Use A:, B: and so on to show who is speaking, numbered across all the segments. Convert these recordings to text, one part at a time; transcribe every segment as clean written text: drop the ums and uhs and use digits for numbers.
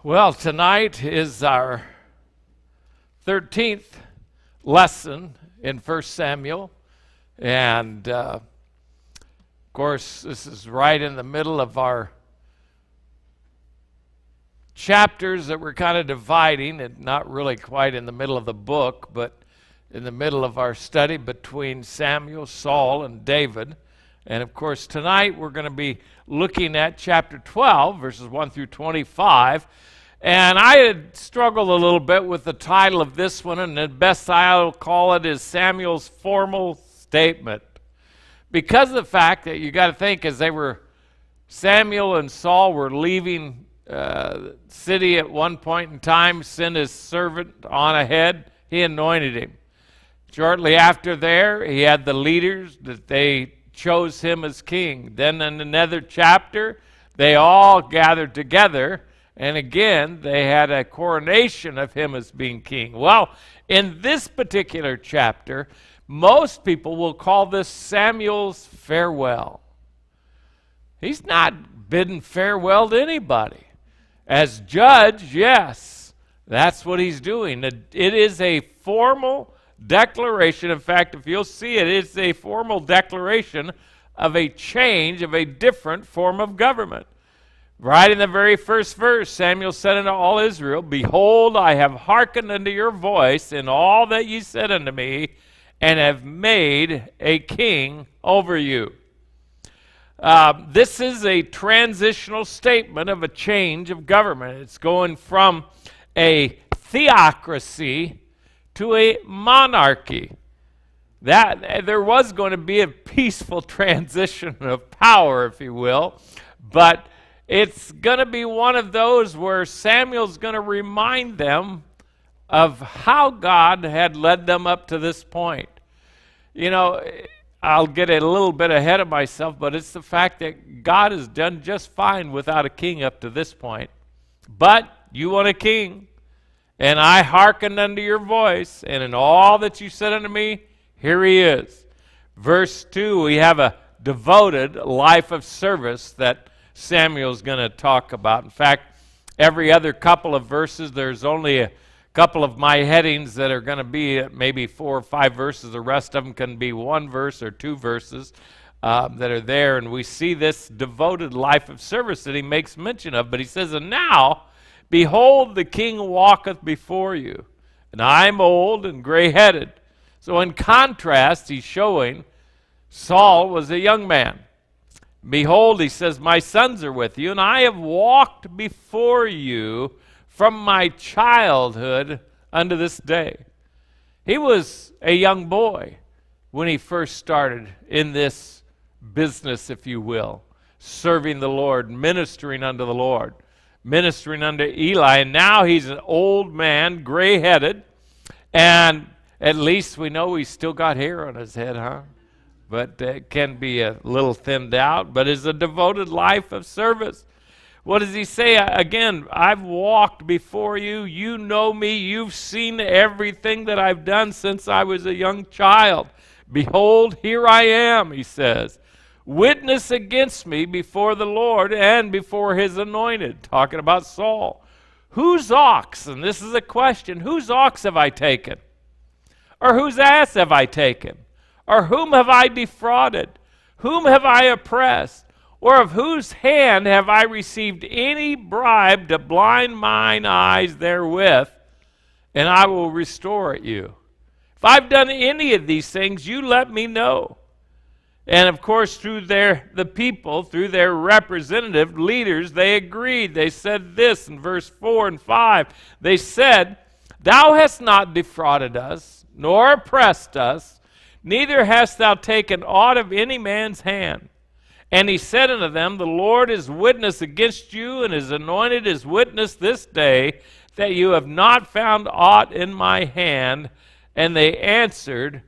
A: Well, tonight is our 13th lesson in 1 Samuel. And, of course, this is right in the middle of our chapters that we're kind of dividing, and not really quite in the middle of the book, but in the middle of our study between Samuel, Saul, and David. And, of course, tonight we're going to be looking at chapter 12, verses 1 through 25. And I had struggled a little bit with the title of this one, and the best I'll call it is Samuel's Formal Statement. Because of the fact that you got to think, as Samuel and Saul were leaving the city at one point in time, sent his servant on ahead, he anointed him. Shortly after there, he had the leaders that they chose him as king. Then in another chapter, they all gathered together, and again, they had a coronation of him as being king. Well, in this particular chapter, most people will call this Samuel's farewell. He's not bidding farewell to anybody. As judge, yes, that's what he's doing. It is a formal declaration. In fact, if you'll see it, it's a formal declaration of a change, of a different form of government. Right in the very first verse, Samuel said unto all Israel, Behold, I have hearkened unto your voice in all that ye said unto me, and have made a king over you. This is a transitional statement of a change of government. It's going from a theocracy to a monarchy. That there was going to be a peaceful transition of power, if you will, but it's going to be one of those where Samuel's going to remind them of how God had led them up to this point. You know, I'll get a little bit ahead of myself, but it's the fact that God has done just fine without a king up to this point. But you want a king, and I hearkened unto your voice, and in all that you said unto me, here he is. Verse 2, we have a devoted life of service that Samuel's going to talk about. In fact, every other couple of verses, there's only a couple of my headings that are going to be maybe 4 or 5 verses. The rest of them can be 1 verse or 2 verses that are there. And we see this devoted life of service that he makes mention of. But he says, And now, behold, the king walketh before you, and I'm old and gray-headed. So in contrast, he's showing Saul was a young man. Behold, he says, My sons are with you, and I have walked before you from my childhood unto this day. He was a young boy when he first started in this business, if you will, serving the Lord, ministering unto the Lord, ministering unto Eli. And now he's an old man, gray-headed, and at least we know he's still got hair on his head, huh? But it can be a little thinned out, but it's a devoted life of service. What does he say? Again, I've walked before you. You know me. You've seen everything that I've done since I was a young child. Behold, here I am, he says. Witness against me before the Lord and before his anointed. Talking about Saul. Whose ox, and this is a question, whose ox have I taken? Or whose ass have I taken? Or whom have I defrauded? Whom have I oppressed? Or of whose hand have I received any bribe to blind mine eyes therewith? And I will restore it you. If I've done any of these things, you let me know. And of course, through the people, through their representative leaders, they agreed. They said this in verse 4 and 5. They said, Thou hast not defrauded us, nor oppressed us, neither hast thou taken aught of any man's hand. And he said unto them, The Lord is witness against you, and his anointed is witness this day, that you have not found aught in my hand. And they answered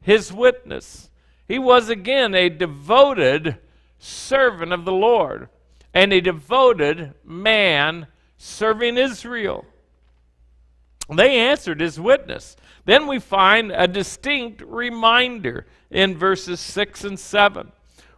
A: his witness. He was again a devoted servant of the Lord, and a devoted man serving Israel. They answered his witness. Then we find a distinct reminder in verses 6 and 7,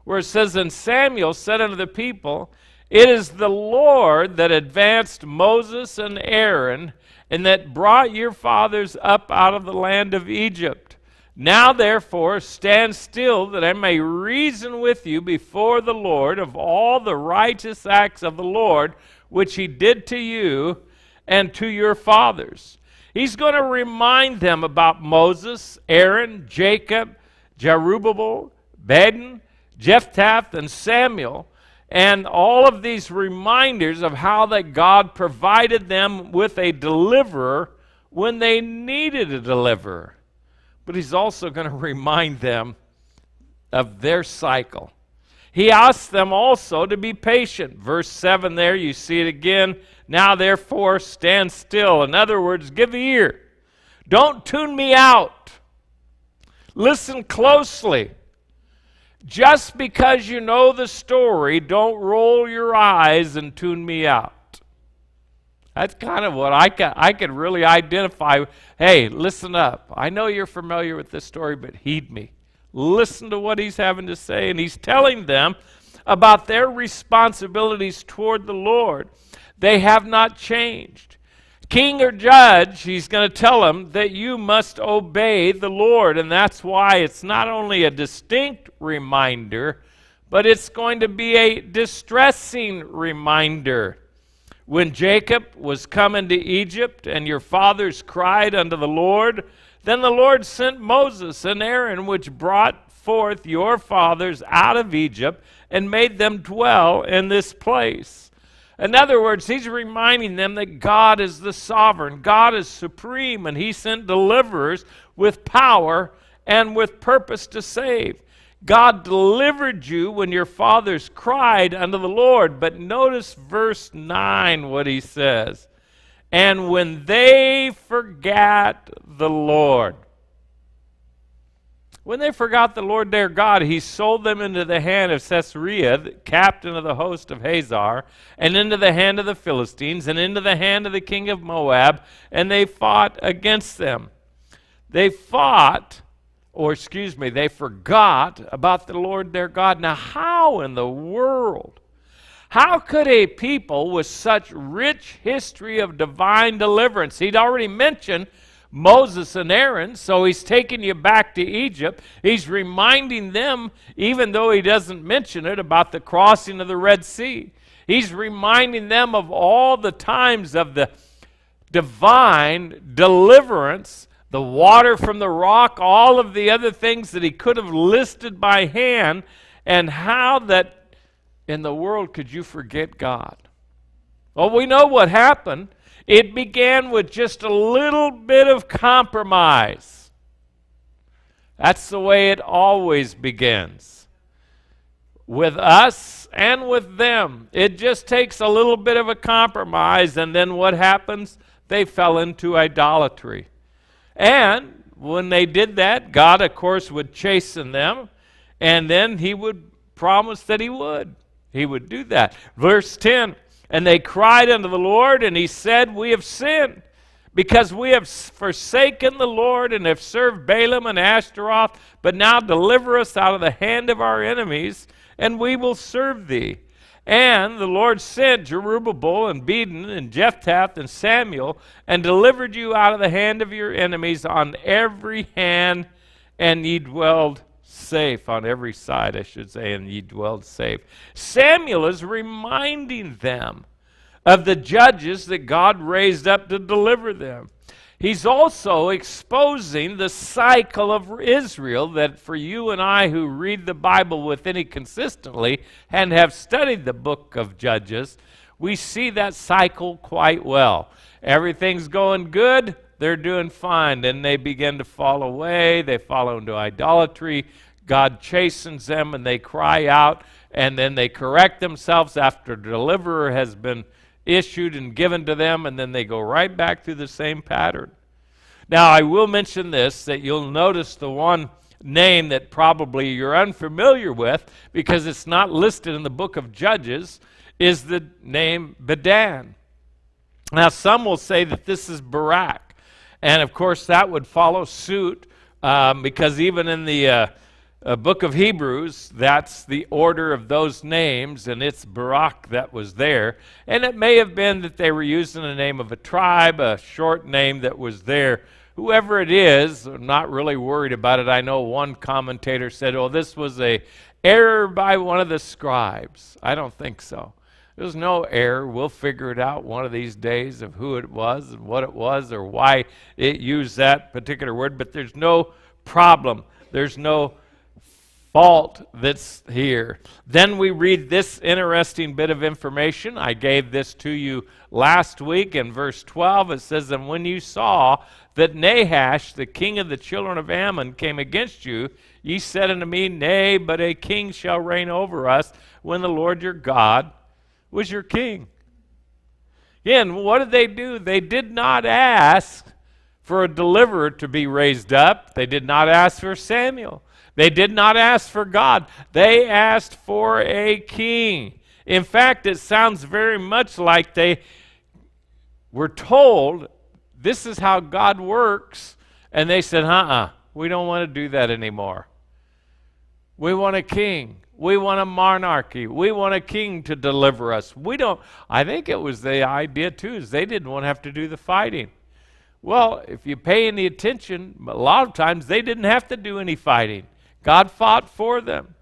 A: where it says, And Samuel said unto the people, It is the Lord that advanced Moses and Aaron, and that brought your fathers up out of the land of Egypt. Now therefore stand still, that I may reason with you before the Lord of all the righteous acts of the Lord, which he did to you and to your fathers. He's going to remind them about Moses, Aaron, Jacob, Jerubbaal, Bedin, Jephthah, and Samuel, and all of these reminders of how that God provided them with a deliverer when they needed a deliverer. But he's also going to remind them of their cycle. He asks them also to be patient. Verse 7 there, you see it again. Now therefore stand still. In other words, give ear. Don't tune me out. Listen closely. Just because you know the story, don't roll your eyes and tune me out. That's kind of what I could really identify. Hey, listen up. I know you're familiar with this story, but heed me. Listen to what he's having to say. And he's telling them about their responsibilities toward the Lord. They have not changed. King or judge, he's going to tell them that you must obey the Lord. And that's why it's not only a distinct reminder, but it's going to be a distressing reminder. When Jacob was coming to Egypt and your fathers cried unto the Lord, then the Lord sent Moses and Aaron, which brought forth your fathers out of Egypt and made them dwell in this place. In other words, he's reminding them that God is the sovereign, God is supreme, and he sent deliverers with power and with purpose to save. God delivered you when your fathers cried unto the Lord. But notice verse 9, what he says. And when they forgot the Lord. When they forgot the Lord their God, he sold them into the hand of Sisera, the captain of the host of Hazar, and into the hand of the Philistines, and into the hand of the king of Moab, and they fought against them. They forgot about the Lord their God. Now, how in the world? How could a people with such rich history of divine deliverance? He'd already mentioned Moses and Aaron, so he's taking you back to Egypt. He's reminding them, even though he doesn't mention it, about the crossing of the Red Sea. He's reminding them of all the times of the divine deliverance, the water from the rock, all of the other things that he could have listed by hand, and how that in the world could you forget God? Well, we know what happened. It began with just a little bit of compromise. That's the way it always begins. With us and with them. It just takes a little bit of a compromise, and then what happens? They fell into idolatry. And when they did that, God, of course, would chasten them, and then he would promise that he would. He would do that. Verse 10, and they cried unto the Lord, and he said, we have sinned, because we have forsaken the Lord, and have served Balaam and Ashtaroth. But now deliver us out of the hand of our enemies, and we will serve thee. And the Lord sent Jerubbaal and Bedin and Jephthah and Samuel, and delivered you out of the hand of your enemies on every hand, and ye dwelled safe. On every side, I should say, and ye dwelled safe. Samuel is reminding them of the judges that God raised up to deliver them. He's also exposing the cycle of Israel that for you and I who read the Bible with any consistently and have studied the book of Judges, we see that cycle quite well. Everything's going good, they're doing fine. Then they begin to fall away, they fall into idolatry. God chastens them and they cry out, and then they correct themselves after a deliverer has been issued and given to them, and then they go right back through the same pattern. Now, I will mention this, that you'll notice the one name that probably you're unfamiliar with, because it's not listed in the book of Judges, is the name Bedan. Now, some will say that this is Barak, and of course that would follow suit, because even in the book of Hebrews, that's the order of those names, and it's Barak that was there. And it may have been that they were using the name of a tribe, a short name that was there. Whoever it is, I'm not really worried about it. I know one commentator said, oh, this was a error by one of the scribes. I don't think so. There's no error. We'll figure it out one of these days of who it was and what it was or why it used that particular word, but there's no problem. There's no fault that's here. Then we read this interesting bit of information. I gave this to you last week in verse 12. It says, and when you saw that Nahash, the king of the children of Ammon, came against you, ye said unto me, nay, but a king shall reign over us when the Lord your God was your king. Again, what did they do? They did not ask for a deliverer to be raised up. They did not ask for Samuel. They did not ask for God. They asked for a king. In fact, it sounds very much like they were told, this is how God works, and they said, we don't want to do that anymore. We want a king. We want a monarchy. We want a king to deliver us. I think it was the idea too, is they didn't want to have to do the fighting. Well, if you pay any attention, a lot of times they didn't have to do any fighting. God fought for them.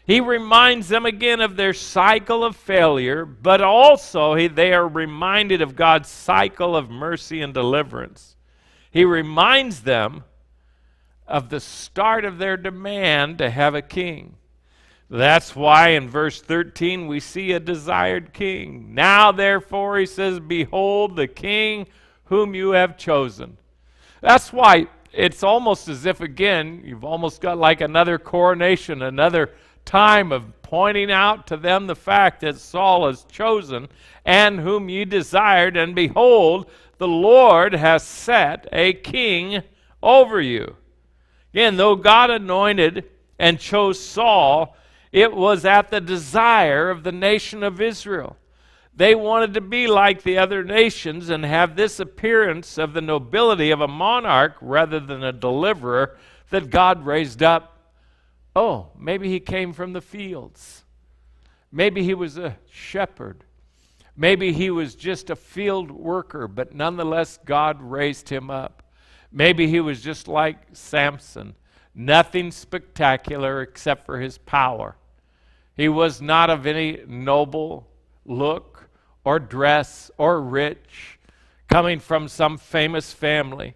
A: He reminds them again of their cycle of failure, but also they are reminded of God's cycle of mercy and deliverance. He reminds them of the start of their demand to have a king. That's why in verse 13 we see a desired king. Now therefore, he says, behold the king whom you have chosen. That's why it's almost as if, again, you've almost got like another coronation, another time of pointing out to them the fact that Saul is chosen and whom ye desired, and behold, the Lord has set a king over you. Again, though God anointed and chose Saul, it was at the desire of the nation of Israel. They wanted to be like the other nations and have this appearance of the nobility of a monarch rather than a deliverer that God raised up. Oh, maybe he came from the fields. Maybe he was a shepherd. Maybe he was just a field worker, but nonetheless God raised him up. Maybe he was just like Samson, nothing spectacular except for his power. He was not of any noble look or dress or rich, coming from some famous family.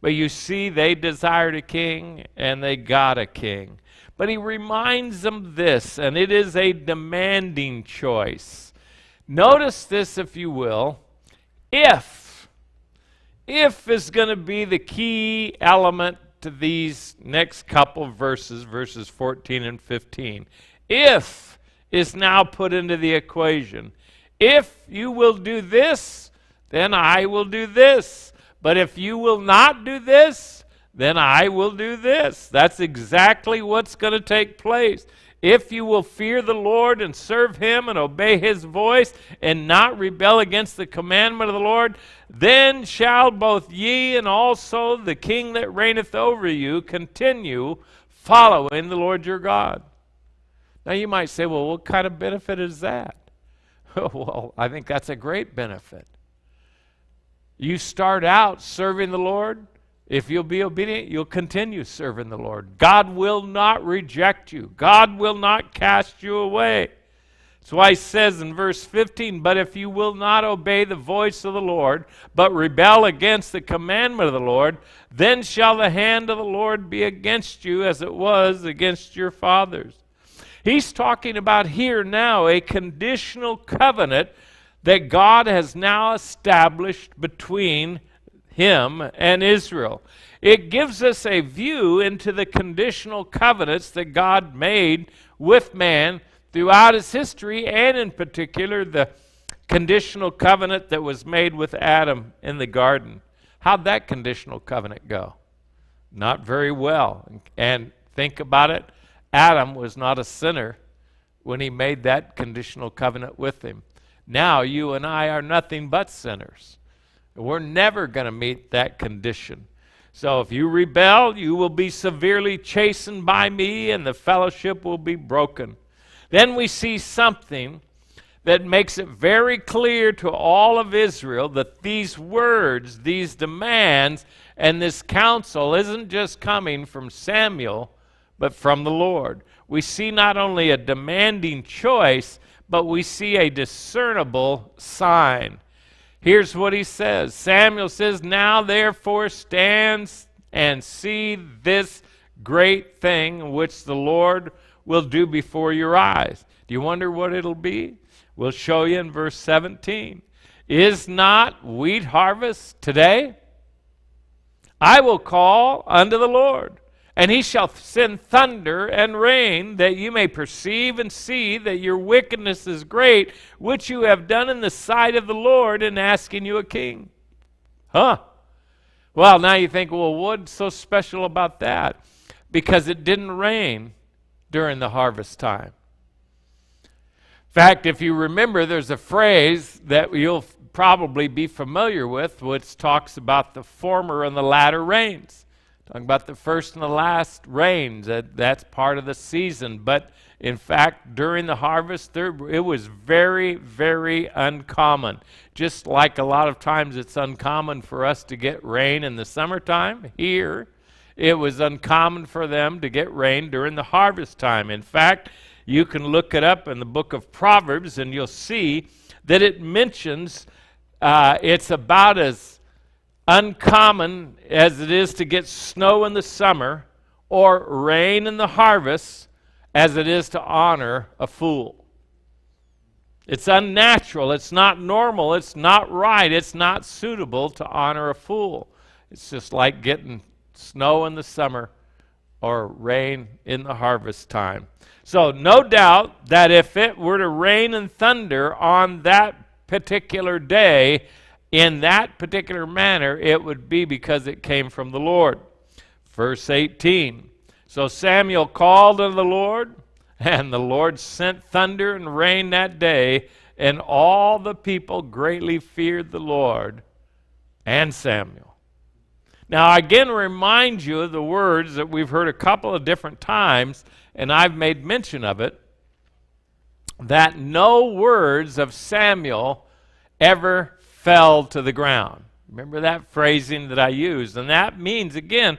A: But you see, they desired a king and they got a king. But he reminds them this, and it is a demanding choice. Notice this, if you will. If is going to be the key element to these next couple of verses, verses 14 and 15. If is now put into the equation. If you will do this, then I will do this. But if you will not do this, then I will do this. That's exactly what's going to take place. If you will fear the Lord and serve him and obey his voice and not rebel against the commandment of the Lord, then shall both ye and also the king that reigneth over you continue following the Lord your God. Now you might say, well, what kind of benefit is that? Well, I think that's a great benefit. You start out serving the Lord. If you'll be obedient, you'll continue serving the Lord. God will not reject you. God will not cast you away. That's why he says in verse 15, but if you will not obey the voice of the Lord, but rebel against the commandment of the Lord, then shall the hand of the Lord be against you as it was against your fathers. He's talking about here now a conditional covenant that God has now established between him and Israel. It gives us a view into the conditional covenants that God made with man throughout his history, and in particular the conditional covenant that was made with Adam in the garden. How'd that conditional covenant go? Not very well. And think about it. Adam was not a sinner when he made that conditional covenant with him. Now you and I are nothing but sinners. We're never going to meet that condition. So if you rebel, you will be severely chastened by me, and the fellowship will be broken. Then we see something that makes it very clear to all of Israel that these words, these demands, and this counsel isn't just coming from Samuel, but from the Lord. We see not only a demanding choice, but we see a discernible sign. Here's what he says. Samuel says, "Now therefore stand and see this great thing which the Lord will do before your eyes." Do you wonder what it'll be? We'll show you in verse 17. "Is not wheat harvest today? I will call unto the Lord, and he shall send thunder and rain, that you may perceive and see that your wickedness is great, which you have done in the sight of the Lord in asking you a king." Huh? Well, now you think, well, what's so special about that? Because it didn't rain during the harvest time. In fact, if you remember, there's a phrase that you'll probably be familiar with, which talks about the former and the latter rains. Talking about the first and the last rains. That's part of the season. But in fact, during the harvest, it was very, very uncommon. Just like a lot of times it's uncommon for us to get rain in the summertime, here it was uncommon for them to get rain during the harvest time. In fact, you can look it up in the book of Proverbs, and you'll see that it mentions it's about as uncommon as it is to get snow in the summer or rain in the harvest as it is to honor a fool. It's unnatural. It's not normal. It's not right. It's not suitable to honor a fool. It's just like getting snow in the summer or rain in the harvest time. So no doubt that if it were to rain and thunder on that particular day, in that particular manner, it would be because it came from the Lord. Verse 18, "So Samuel called unto the Lord, and the Lord sent thunder and rain that day, and all the people greatly feared the Lord and Samuel." Now, I again remind you of the words that we've heard a couple of different times, and I've made mention of it, that no words of Samuel ever fell to the ground. Remember that phrasing that I used? And that means, again,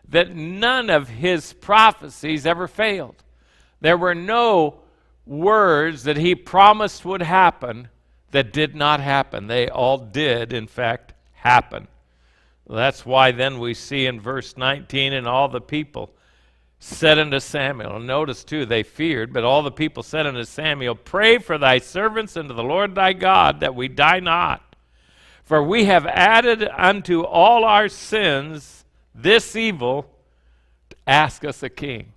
A: that none of his prophecies ever failed. There were no words that he promised would happen that did not happen. They all did, in fact, happen. That's why then we see in verse 19, "And all the people said unto Samuel," and notice too, they feared, "but all the people said unto Samuel, Pray for thy servants unto the Lord thy God, that we die not. For we have added unto all our sins this evil, to ask us a king."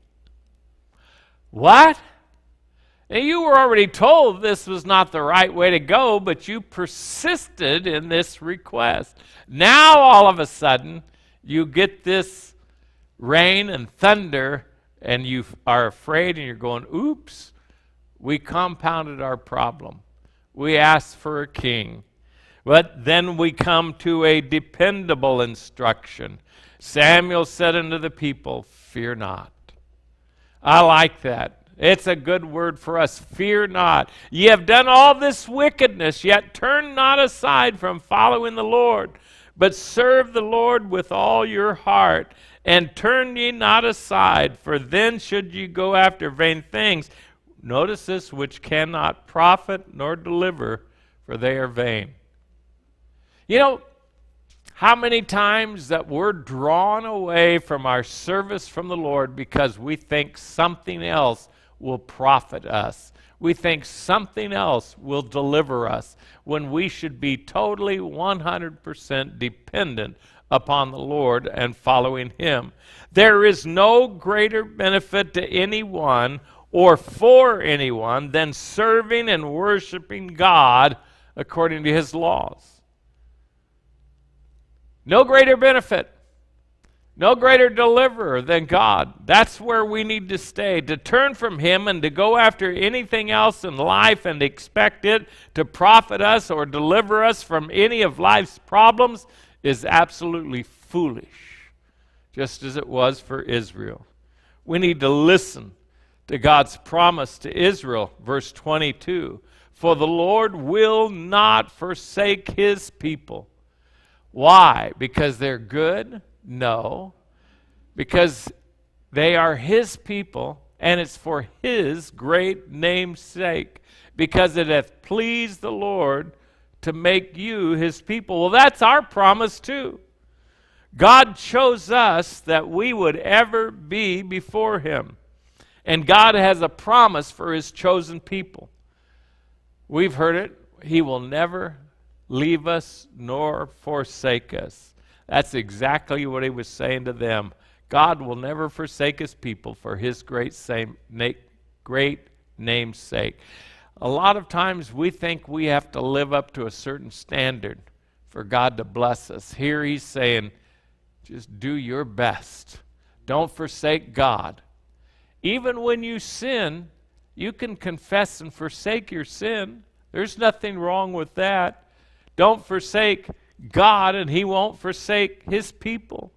A: What? Now, you were already told this was not the right way to go, but you persisted in this request. Now, all of a sudden, you get this rain and thunder, and you are afraid, and you're going, oops, we compounded our problem. We asked for a king. But then we come to a dependable instruction. Samuel said unto the people, "Fear not." I like that. It's a good word for us. Fear not. Ye have done all this wickedness, yet turn not aside from following the Lord, but serve the Lord with all your heart, and turn ye not aside, for then should ye go after vain things. Notice this, which cannot profit nor deliver, for they are vain. You know, how many times that we're drawn away from our service from the Lord because we think something else will profit us. We think something else will deliver us, when we should be totally 100% dependent upon the Lord and following Him. There is no greater benefit to anyone or for anyone than serving and worshiping God according to His laws. No greater benefit, no greater deliverer than God. That's where we need to stay. To turn from Him and to go after anything else in life and expect it to profit us or deliver us from any of life's problems is absolutely foolish. just as it was for Israel. We need to listen to God's promise to Israel, verse 22. For the Lord will not forsake his people. Why? Because they're good? No. Because they are his people, and it's for his great name's sake. Because it hath pleased the Lord to make you his people. Well, that's our promise too. God chose us that we would ever be before him. And God has a promise for his chosen people. We've heard it. He will never leave us nor forsake us. That's exactly what he was saying to them. God will never forsake his people for his great name's sake. A lot of times we think we have to live up to a certain standard for God to bless us. Here he's saying, just do your best. Don't forsake God. Even when you sin, you can confess and forsake your sin. There's nothing wrong with that. Don't forsake God, and he won't forsake his people.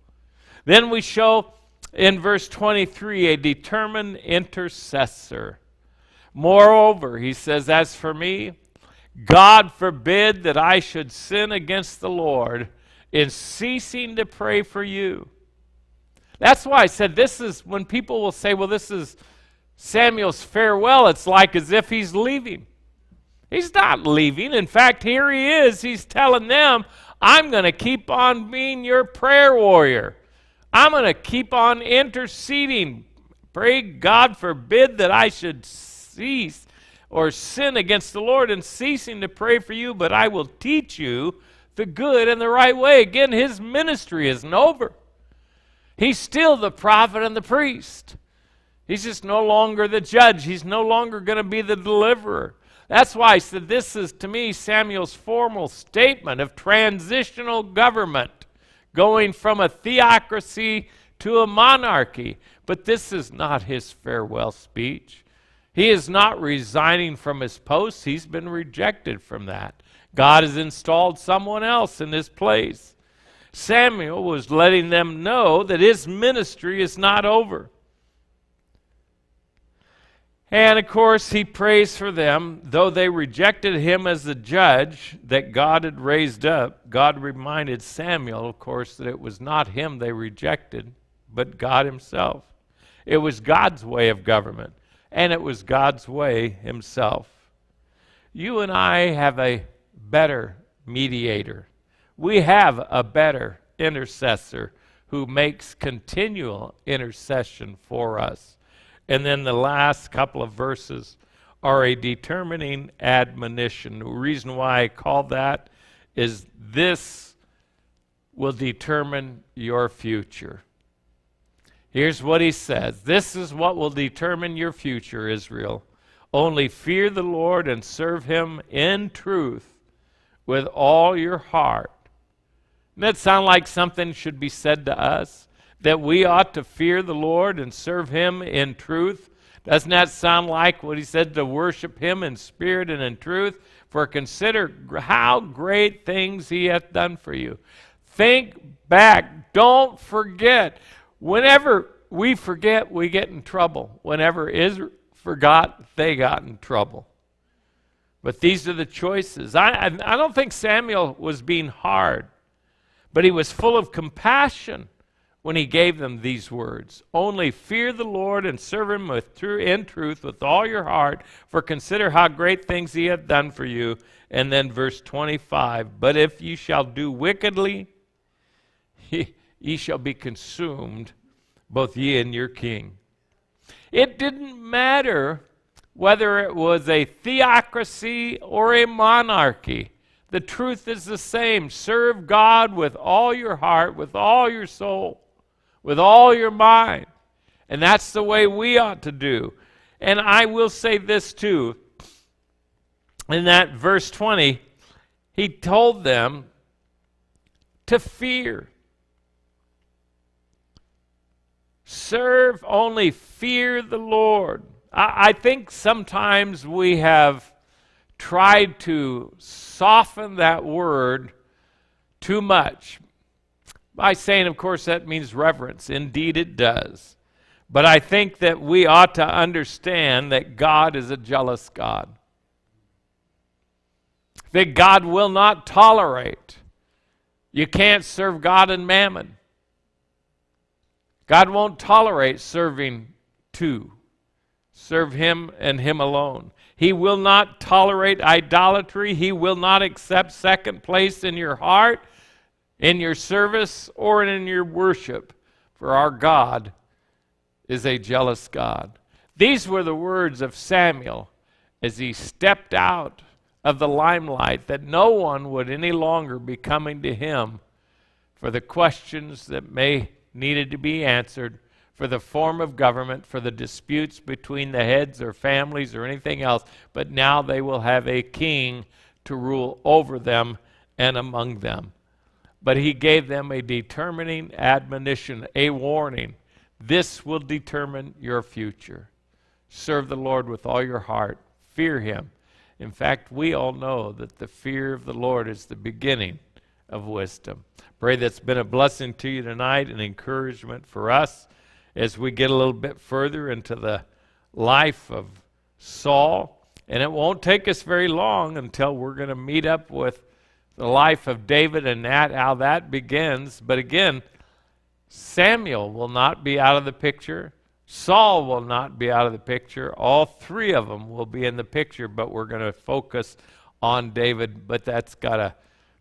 A: Then we show in verse 23 a determined intercessor. Moreover, he says, as for me, God forbid that I should sin against the Lord in ceasing to pray for you. That's why I said this is, when people will say, well, this is Samuel's farewell, it's like as if he's leaving. He's not leaving. In fact, here he is. He's telling them, I'm going to keep on being your prayer warrior. I'm going to keep on interceding. Pray God forbid that I should cease or sin against the Lord in ceasing to pray for you, but I will teach you the good and the right way. Again, his ministry isn't over. He's still the prophet and the priest. He's just no longer the judge. He's no longer going to be the deliverer. That's why I said this is, to me, Samuel's formal statement of transitional government, going from a theocracy to a monarchy. But this is not his farewell speech. He is not resigning from his post. He's been rejected from that. God has installed someone else in his place. Samuel was letting them know that his ministry is not over. And of course, he prays for them. Though they rejected him as the judge that God had raised up, God reminded Samuel, of course, that it was not him they rejected, but God himself. It was God's way of government, and it was God's way himself. You and I have a better mediator. We have a better intercessor who makes continual intercession for us. And then the last couple of verses are a determining admonition. The reason why I call that is this will determine your future. Here's what he says. This is what will determine your future, Israel. Only fear the Lord and serve him in truth with all your heart. Doesn't that sound like something should be said to us? That we ought to fear the Lord and serve him in truth? Doesn't that sound like what he said, to worship him in spirit and in truth? For consider how great things he hath done for you. Think back. Don't forget. Whenever we forget, we get in trouble. Whenever Israel forgot, they got in trouble. But these are the choices. I don't think Samuel was being hard, but he was full of compassion when he gave them these words. Only fear the Lord and serve him in truth with all your heart, for consider how great things he hath done for you. And then verse 25, but if ye shall do wickedly, ye shall be consumed, both ye and your king. It didn't matter whether it was a theocracy or a monarchy. The truth is the same. Serve God with all your heart, with all your soul, with all your mind. And that's the way we ought to do. And I will say this too. In that verse 20, he told them to fear. Serve, only fear the Lord. I think sometimes we have tried to soften that word too much. By saying, of course, that means reverence. Indeed, it does. But I think that we ought to understand that God is a jealous God. That God will not tolerate. You can't serve God and mammon. God won't tolerate serving two. Serve Him and Him alone. He will not tolerate idolatry. He will not accept second place in your heart, in your service, or in your worship. For our God is a jealous God. These were the words of Samuel as he stepped out of the limelight, that no one would any longer be coming to him for the questions that needed to be answered, for the form of government, for the disputes between the heads or families or anything else, but now they will have a king to rule over them and among them. But he gave them a determining admonition, a warning. This will determine your future. Serve the Lord with all your heart. Fear Him. In fact, we all know that the fear of the Lord is the beginning of wisdom. Pray that's been a blessing to you tonight, an encouragement for us as we get a little bit further into the life of Saul. And it won't take us very long until we're going to meet up with the life of David and how that begins. But again, Samuel will not be out of the picture. Saul will not be out of the picture. All three of them will be in the picture, but we're going to focus on David. But that's got a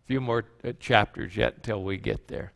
A: few more chapters yet until we get there.